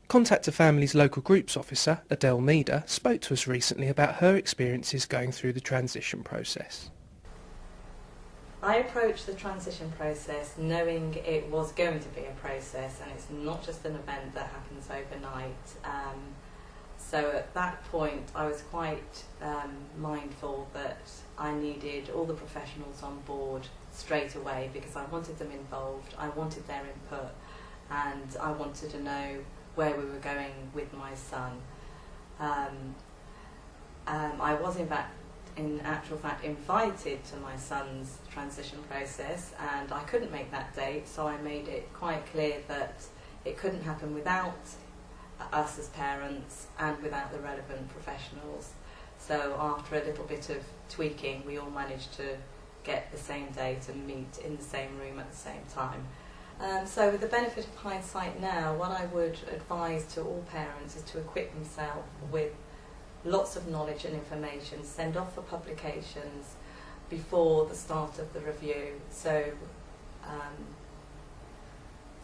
Contact a Family's local groups officer, Adele Meader, spoke to us recently about her experiences going through the transition process. I approached the transition process knowing it was going to be a process and it's not just an event that happens overnight. So at that point I was quite mindful that I needed all the professionals on board straight away because I wanted them involved, I wanted their input, and I wanted to know where we were going with my son. I was in actual fact invited to my son's transition process, and I couldn't make that date, so I made it quite clear that it couldn't happen without us as parents and without the relevant professionals. So after a little bit of tweaking, we all managed to get the same date and meet in the same room at the same time. So with the benefit of hindsight now, what I would advise to all parents is to equip themselves with lots of knowledge and information, send off for publications before the start of the review, so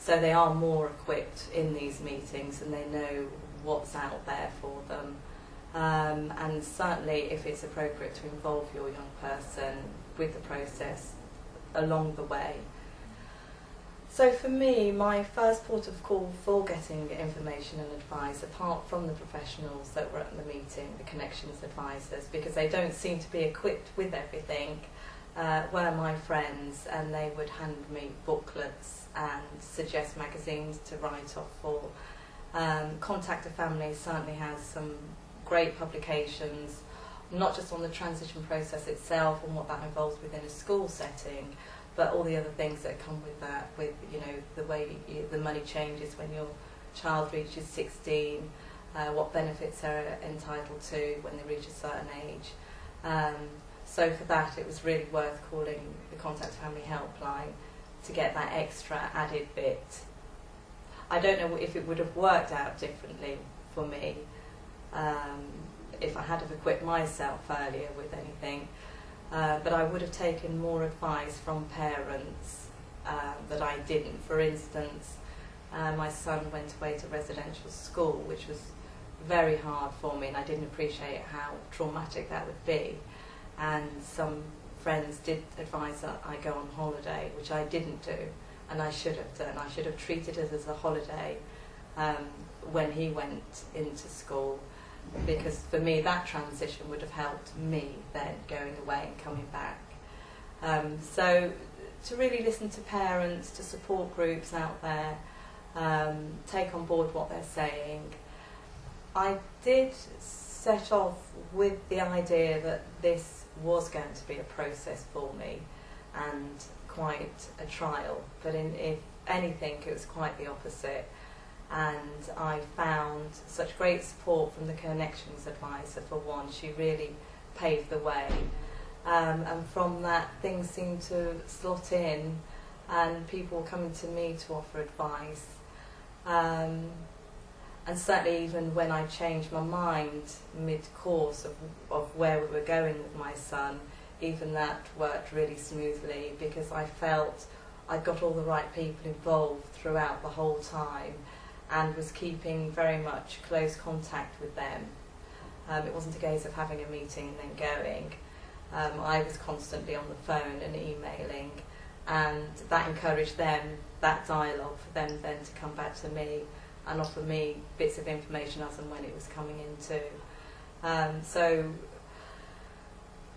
they are more equipped in these meetings and they know what's out there for them. And certainly if it's appropriate to involve your young person with the process along the way. So for me, my first port of call for getting information and advice, apart from the professionals that were at the meeting, the connections advisors, because they don't seem to be equipped with everything, were my friends, and they would hand me booklets and suggest magazines to write off for. Contact a Family certainly has some great publications, not just on the transition process itself and what that involves within a school setting, but all the other things that come with that, with the way the money changes when your child reaches 16, what benefits they're entitled to when they reach a certain age. So for that it was really worth calling the Contact Family helpline to get that extra added bit. I don't know if it would have worked out differently for me if I had have equipped myself earlier with anything. But I would have taken more advice from parents that I didn't. For instance, my son went away to residential school, which was very hard for me, and I didn't appreciate how traumatic that would be. And some friends did advise that I go on holiday, which I didn't do, and I should have done. I should have treated it as a holiday when he went into school, because for me that transition would have helped me then going away and coming back. So to really listen to parents, to support groups out there, take on board what they're saying. I did set off with the idea that this was going to be a process for me and quite a trial, but if anything it was quite the opposite. And I found such great support from the Connections advisor for one. She really paved the way, and from that things seemed to slot in and people were coming to me to offer advice, and certainly even when I changed my mind mid-course of where we were going with my son, even that worked really smoothly because I felt I'd got all the right people involved throughout the whole time and was keeping very much close contact with them. It wasn't a case of having a meeting and then going. I was constantly on the phone and emailing, and that encouraged them, that dialogue for them then to come back to me and offer me bits of information as and when it was coming in too. So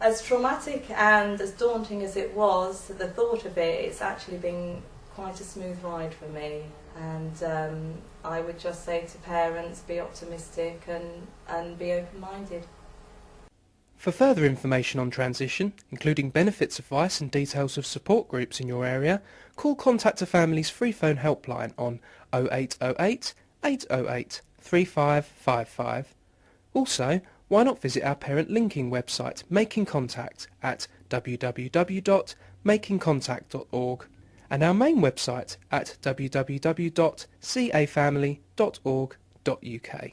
as traumatic and as daunting as it was, the thought of it's actually been quite a smooth ride for me. And I would just say to parents, be optimistic and be open-minded. For further information on transition, including benefits advice and details of support groups in your area, call Contact a Family's free phone helpline on 0808 808 3555. Also, why not visit our parent linking website, Making Contact, at www.makingcontact.org. and our main website at www.cafamily.org.uk.